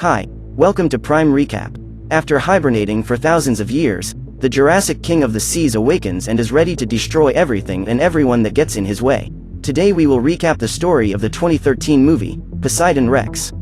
Hi, welcome to Prime Recap. After hibernating for thousands of years, the Jurassic King of the Seas awakens and is ready to destroy everything and everyone that gets in his way. Today we will recap the story of the 2013 movie, Poseidon Rex.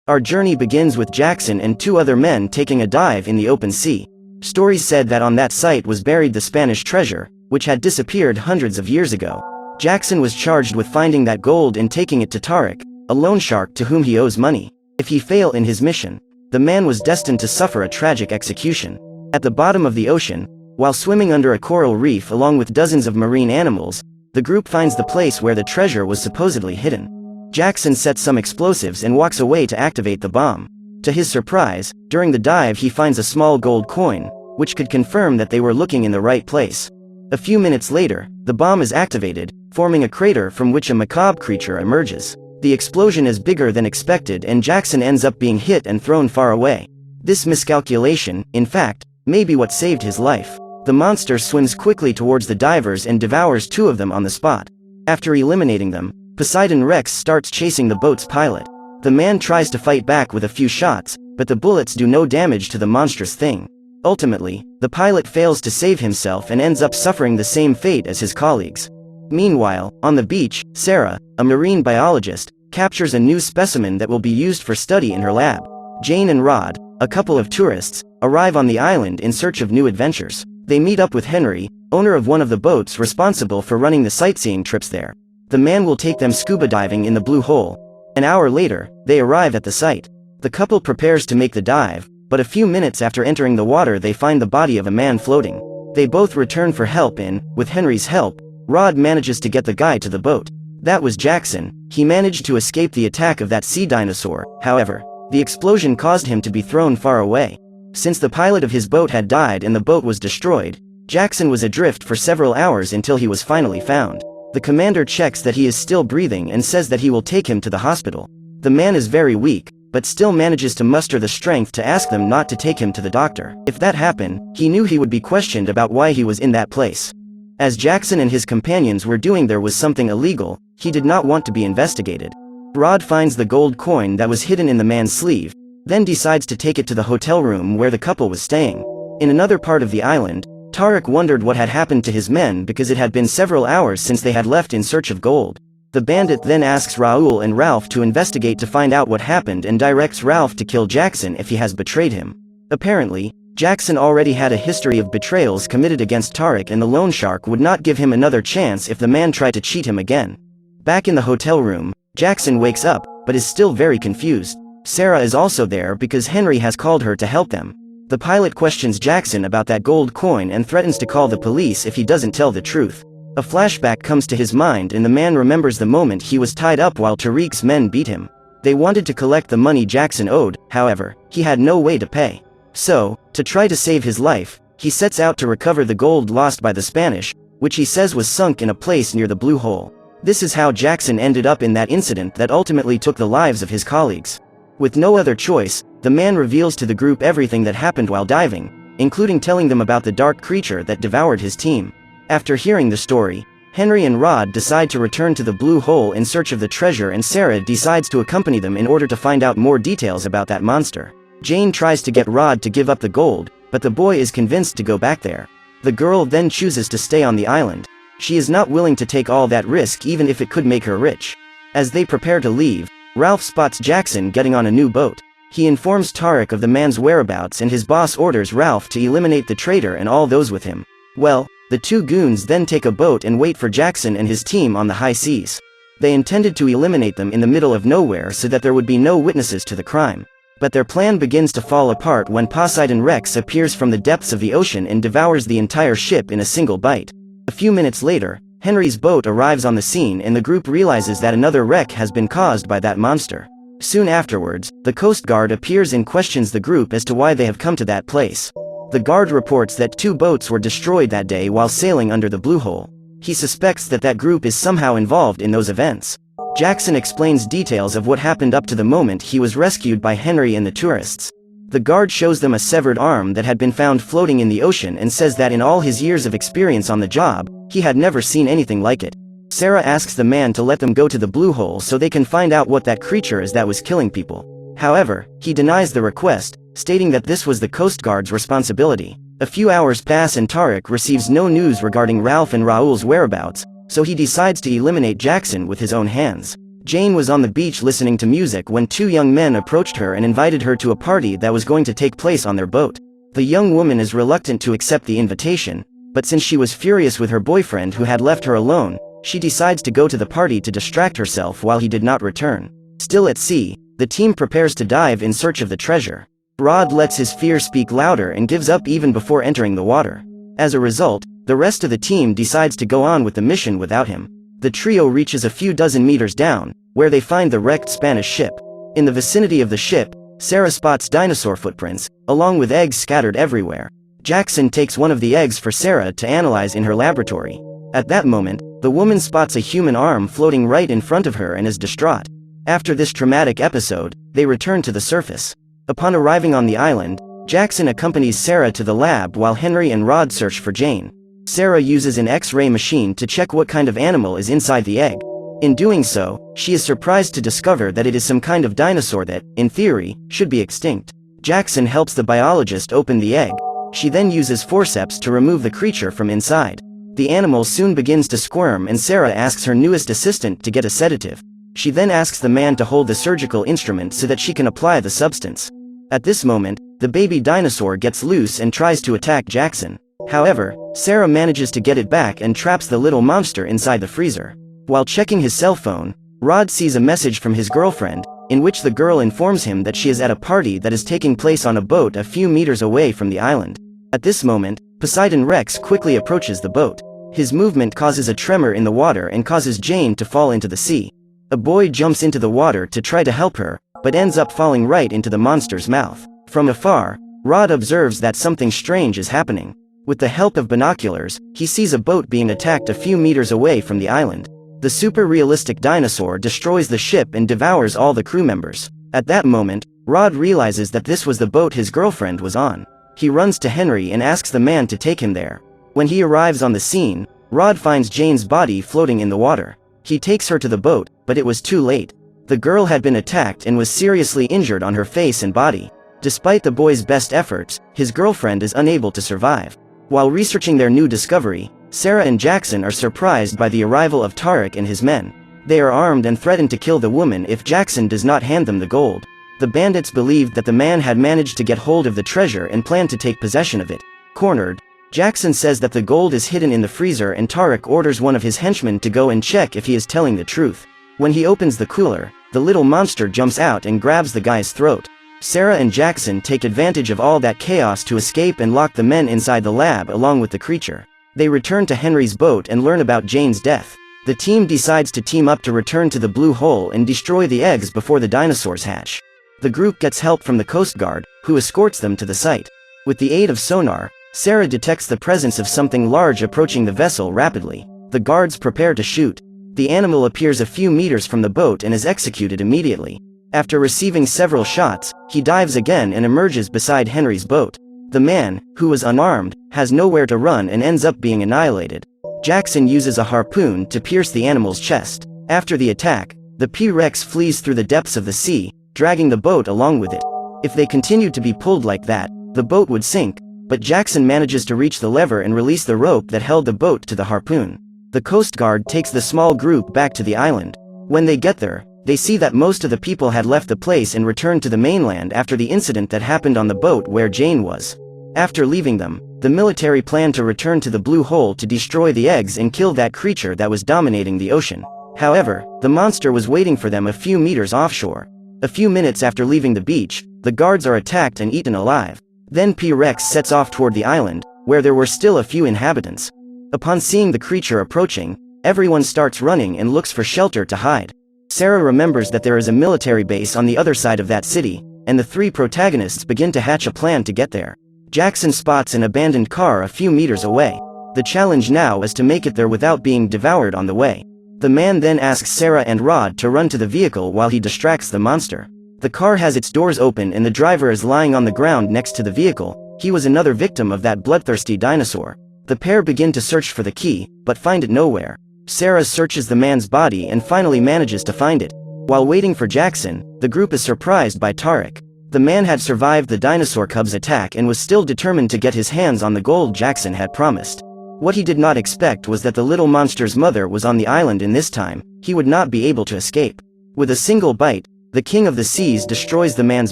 Our journey begins with Jackson and two other men taking a dive in the open sea. Stories said that on that site was buried the Spanish treasure, which had disappeared hundreds of years ago. Jackson was charged with finding that gold and taking it to Tarek, a loan shark to whom he owes money. If he fail in his mission, the man was destined to suffer a tragic execution. At the bottom of the ocean, while swimming under a coral reef along with dozens of marine animals, the group finds the place where the treasure was supposedly hidden. Jackson sets some explosives and walks away to activate the bomb. To his surprise, during the dive he finds a small gold coin, which could confirm that they were looking in the right place. A few minutes later, the bomb is activated, forming a crater from which a macabre creature emerges. The explosion is bigger than expected and Jackson ends up being hit and thrown far away. This miscalculation, in fact, may be what saved his life. The monster swims quickly towards the divers and devours two of them on the spot. After eliminating them, Poseidon Rex starts chasing the boat's pilot. The man tries to fight back with a few shots, but the bullets do no damage to the monstrous thing. Ultimately, the pilot fails to save himself and ends up suffering the same fate as his colleagues. Meanwhile, on the beach, Sarah, a marine biologist, captures a new specimen that will be used for study in her lab. Jane and Rod, a couple of tourists, arrive on the island in search of new adventures. They meet up with Henry, owner of one of the boats responsible for running the sightseeing trips there. The man will take them scuba diving in the Blue Hole. An hour later, they arrive at the site. The couple prepares to make the dive, but a few minutes after entering the water they find the body of a man floating. They both return for help and, with Henry's help, Rod manages to get the guy to the boat. That was Jackson. He managed to escape the attack of that sea dinosaur. However, the explosion caused him to be thrown far away. Since the pilot of his boat had died and the boat was destroyed, Jackson was adrift for several hours until he was finally found. The commander checks that he is still breathing and says that he will take him to the hospital. The man is very weak, but still manages to muster the strength to ask them not to take him to the doctor. If that happened, he knew he would be questioned about why he was in that place. As Jackson and his companions were doing there was something illegal, he did not want to be investigated. Rod finds the gold coin that was hidden in the man's sleeve, then decides to take it to the hotel room where the couple was staying. In another part of the island, Tarek wondered what had happened to his men because it had been several hours since they had left in search of gold. The bandit then asks Raoul and Ralph to investigate to find out what happened and directs Ralph to kill Jackson if he has betrayed him. Apparently, Jackson already had a history of betrayals committed against Tarek and the loan shark would not give him another chance if the man tried to cheat him again. Back in the hotel room, Jackson wakes up, but is still very confused. Sarah is also there because Henry has called her to help them. The pilot questions Jackson about that gold coin and threatens to call the police if he doesn't tell the truth. A flashback comes to his mind and the man remembers the moment he was tied up while Tariq's men beat him. They wanted to collect the money Jackson owed, however, he had no way to pay. So, to try to save his life, he sets out to recover the gold lost by the Spanish, which he says was sunk in a place near the Blue Hole. This is how Jackson ended up in that incident that ultimately took the lives of his colleagues. With no other choice, the man reveals to the group everything that happened while diving, including telling them about the dark creature that devoured his team. After hearing the story, Henry and Rod decide to return to the Blue Hole in search of the treasure and Sarah decides to accompany them in order to find out more details about that monster. Jane tries to get Rod to give up the gold, but the boy is convinced to go back there. The girl then chooses to stay on the island. She is not willing to take all that risk even if it could make her rich. As they prepare to leave, Ralph spots Jackson getting on a new boat. He informs Tarek of the man's whereabouts and his boss orders Ralph to eliminate the traitor and all those with him. Well, the two goons then take a boat and wait for Jackson and his team on the high seas. They intended to eliminate them in the middle of nowhere so that there would be no witnesses to the crime. But their plan begins to fall apart when Poseidon Rex appears from the depths of the ocean and devours the entire ship in a single bite. A few minutes later, Henry's boat arrives on the scene and the group realizes that another wreck has been caused by that monster. Soon afterwards, the Coast Guard appears and questions the group as to why they have come to that place. The guard reports that two boats were destroyed that day while sailing under the Blue Hole. He suspects that that group is somehow involved in those events. Jackson explains details of what happened up to the moment he was rescued by Henry and the tourists. The guard shows them a severed arm that had been found floating in the ocean and says that in all his years of experience on the job, he had never seen anything like it. Sarah asks the man to let them go to the Blue Hole so they can find out what that creature is that was killing people. However, he denies the request, stating that this was the Coast Guard's responsibility. A few hours pass and Tarek receives no news regarding Ralph and Raoul's whereabouts, so he decides to eliminate Jackson with his own hands. Jane was on the beach listening to music when two young men approached her and invited her to a party that was going to take place on their boat. The young woman is reluctant to accept the invitation, but since she was furious with her boyfriend who had left her alone, she decides to go to the party to distract herself while he did not return. Still at sea, the team prepares to dive in search of the treasure. Rod lets his fear speak louder and gives up even before entering the water. As a result, the rest of the team decides to go on with the mission without him. The trio reaches a few dozen meters down, where they find the wrecked Spanish ship. In the vicinity of the ship, Sarah spots dinosaur footprints, along with eggs scattered everywhere. Jackson takes one of the eggs for Sarah to analyze in her laboratory. At that moment, the woman spots a human arm floating right in front of her and is distraught. After this traumatic episode, they return to the surface. Upon arriving on the island, Jackson accompanies Sarah to the lab while Henry and Rod search for Jane. Sarah uses an X-ray machine to check what kind of animal is inside the egg. In doing so, she is surprised to discover that it is some kind of dinosaur that, in theory, should be extinct. Jackson helps the biologist open the egg. She then uses forceps to remove the creature from inside. The animal soon begins to squirm and Sarah asks her newest assistant to get a sedative. She then asks the man to hold the surgical instrument so that she can apply the substance. At this moment, the baby dinosaur gets loose and tries to attack Jackson. However, Sarah manages to get it back and traps the little monster inside the freezer. While checking his cell phone, Rod sees a message from his girlfriend, in which the girl informs him that she is at a party that is taking place on a boat a few meters away from the island. At this moment, Poseidon Rex quickly approaches the boat. His movement causes a tremor in the water and causes Jane to fall into the sea. A boy jumps into the water to try to help her, but ends up falling right into the monster's mouth. From afar, Rod observes that something strange is happening. With the help of binoculars, he sees a boat being attacked a few meters away from the island. The super-realistic dinosaur destroys the ship and devours all the crew members. At that moment, Rod realizes that this was the boat his girlfriend was on. He runs to Henry and asks the man to take him there. When he arrives on the scene, Rod finds Jane's body floating in the water. He takes her to the boat, but it was too late. The girl had been attacked and was seriously injured on her face and body. Despite the boy's best efforts, his girlfriend is unable to survive. While researching their new discovery, Sarah and Jackson are surprised by the arrival of Tarek and his men. They are armed and threaten to kill the woman if Jackson does not hand them the gold. The bandits believed that the man had managed to get hold of the treasure and planned to take possession of it. Cornered, Jackson says that the gold is hidden in the freezer and Tarek orders one of his henchmen to go and check if he is telling the truth. When he opens the cooler, the little monster jumps out and grabs the guy's throat. Sarah and Jackson take advantage of all that chaos to escape and lock the men inside the lab along with the creature. They return to Henry's boat and learn about Jane's death. The team decides to team up to return to the blue hole and destroy the eggs before the dinosaurs hatch. The group gets help from the Coast Guard, who escorts them to the site. With the aid of sonar, Sarah detects the presence of something large approaching the vessel rapidly. The guards prepare to shoot. The animal appears a few meters from the boat and is executed immediately. After receiving several shots, he dives again and emerges beside Henry's boat. The man, who was unarmed, has nowhere to run and ends up being annihilated. Jackson uses a harpoon to pierce the animal's chest. After the attack, the P-Rex flees through the depths of the sea, dragging the boat along with it. If they continued to be pulled like that, the boat would sink, but Jackson manages to reach the lever and release the rope that held the boat to the harpoon. The Coast Guard takes the small group back to the island. When they get there, they see that most of the people had left the place and returned to the mainland after the incident that happened on the boat where Jane was. After leaving them, the military planned to return to the blue hole to destroy the eggs and kill that creature that was dominating the ocean. However, the monster was waiting for them a few meters offshore. A few minutes after leaving the beach, the guards are attacked and eaten alive. Then P-Rex sets off toward the island, where there were still a few inhabitants. Upon seeing the creature approaching, everyone starts running and looks for shelter to hide. Sarah remembers that there is a military base on the other side of that city, and the three protagonists begin to hatch a plan to get there. Jackson spots an abandoned car a few meters away. The challenge now is to make it there without being devoured on the way. The man then asks Sarah and Rod to run to the vehicle while he distracts the monster. The car has its doors open and the driver is lying on the ground next to the vehicle. He was another victim of that bloodthirsty dinosaur. The pair begin to search for the key, but find it nowhere. Sarah searches the man's body and finally manages to find it. While waiting for Jackson, the group is surprised by Tarek. The man had survived the dinosaur cub's attack and was still determined to get his hands on the gold Jackson had promised. What he did not expect was that the little monster's mother was on the island, and this time, he would not be able to escape. With a single bite, the King of the Seas destroys the man's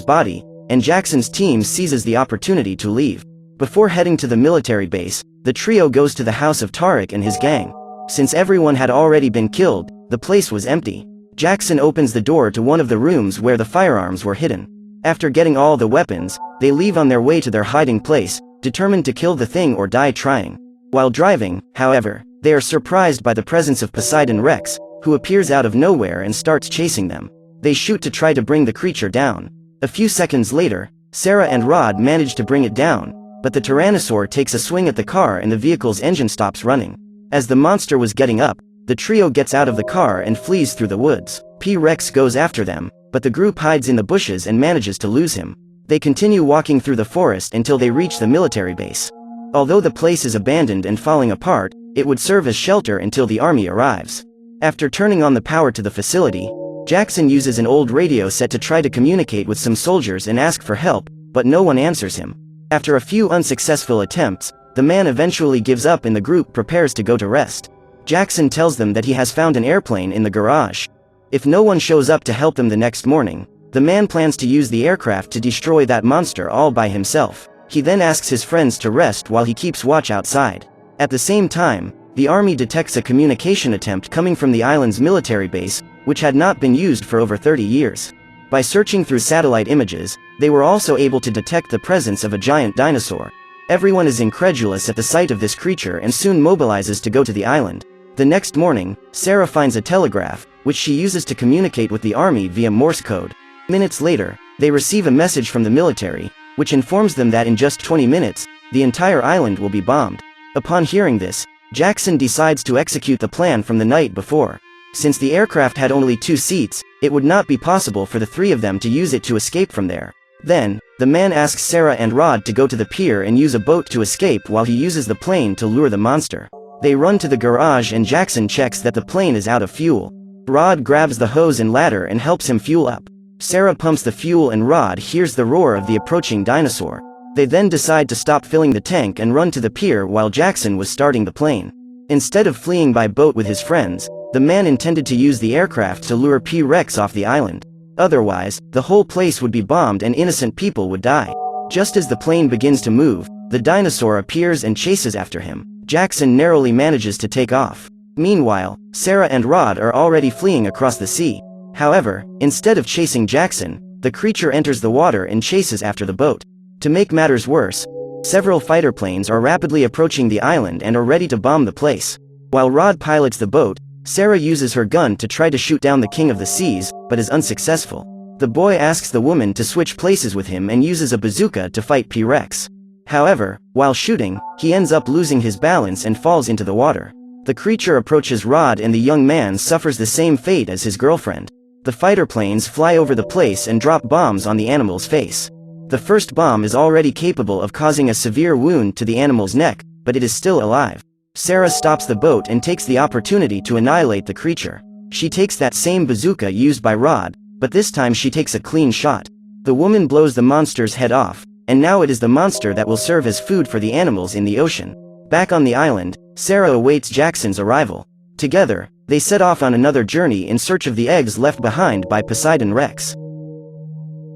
body, and Jackson's team seizes the opportunity to leave. Before heading to the military base, the trio goes to the house of Tarek and his gang. Since everyone had already been killed, the place was empty. Jackson opens the door to one of the rooms where the firearms were hidden. After getting all the weapons, they leave on their way to their hiding place, determined to kill the thing or die trying. While driving, however, they are surprised by the presence of Poseidon Rex, who appears out of nowhere and starts chasing them. They shoot to try to bring the creature down. A few seconds later, Sarah and Rod manage to bring it down, but the Tyrannosaur takes a swing at the car and the vehicle's engine stops running. As the monster was getting up, the trio gets out of the car and flees through the woods. P-Rex goes after them, but the group hides in the bushes and manages to lose him. They continue walking through the forest until they reach the military base. Although the place is abandoned and falling apart, it would serve as shelter until the army arrives. After turning on the power to the facility, Jackson uses an old radio set to try to communicate with some soldiers and ask for help, but no one answers him. After a few unsuccessful attempts, the man eventually gives up and the group prepares to go to rest. Jackson tells them that he has found an airplane in the garage. If no one shows up to help them the next morning, the man plans to use the aircraft to destroy that monster all by himself. He then asks his friends to rest while he keeps watch outside. At the same time, the army detects a communication attempt coming from the island's military base, which had not been used for over 30 years. By searching through satellite images, they were also able to detect the presence of a giant dinosaur. Everyone is incredulous at the sight of this creature and soon mobilizes to go to the island. The next morning, Sarah finds a telegraph, which she uses to communicate with the army via Morse code. Minutes later, they receive a message from the military, which informs them that in just 20 minutes, the entire island will be bombed. Upon hearing this, Jackson decides to execute the plan from the night before. Since the aircraft had only 2 seats, it would not be possible for the 3 of them to use it to escape from there. Then, the man asks Sarah and Rod to go to the pier and use a boat to escape while he uses the plane to lure the monster. They run to the garage and Jackson checks that the plane is out of fuel. Rod grabs the hose and ladder and helps him fuel up. Sarah pumps the fuel and Rod hears the roar of the approaching dinosaur. They then decide to stop filling the tank and run to the pier while Jackson was starting the plane. Instead of fleeing by boat with his friends, the man intended to use the aircraft to lure P-Rex off the island. Otherwise, the whole place would be bombed and innocent people would die. Just as the plane begins to move, the dinosaur appears and chases after him. Jackson narrowly manages to take off. Meanwhile, Sarah and Rod are already fleeing across the sea. However, instead of chasing Jackson, the creature enters the water and chases after the boat. To make matters worse, several fighter planes are rapidly approaching the island and are ready to bomb the place. While Rod pilots the boat, Sarah uses her gun to try to shoot down the King of the Seas, but is unsuccessful. The boy asks the woman to switch places with him and uses a bazooka to fight P-Rex. However, while shooting, he ends up losing his balance and falls into the water. The creature approaches Rod and the young man suffers the same fate as his girlfriend. The fighter planes fly over the place and drop bombs on the animal's face. The first bomb is already capable of causing a severe wound to the animal's neck, but it is still alive. Sarah stops the boat and takes the opportunity to annihilate the creature. She takes that same bazooka used by Rod, but this time she takes a clean shot. The woman blows the monster's head off, and now it is the monster that will serve as food for the animals in the ocean. Back on the island, Sarah awaits Jackson's arrival. Together, they set off on another journey in search of the eggs left behind by Poseidon Rex.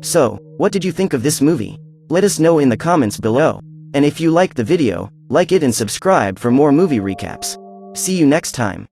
So, what did you think of this movie? Let us know in the comments below. And if you liked the video, like it and subscribe for more movie recaps. See you next time.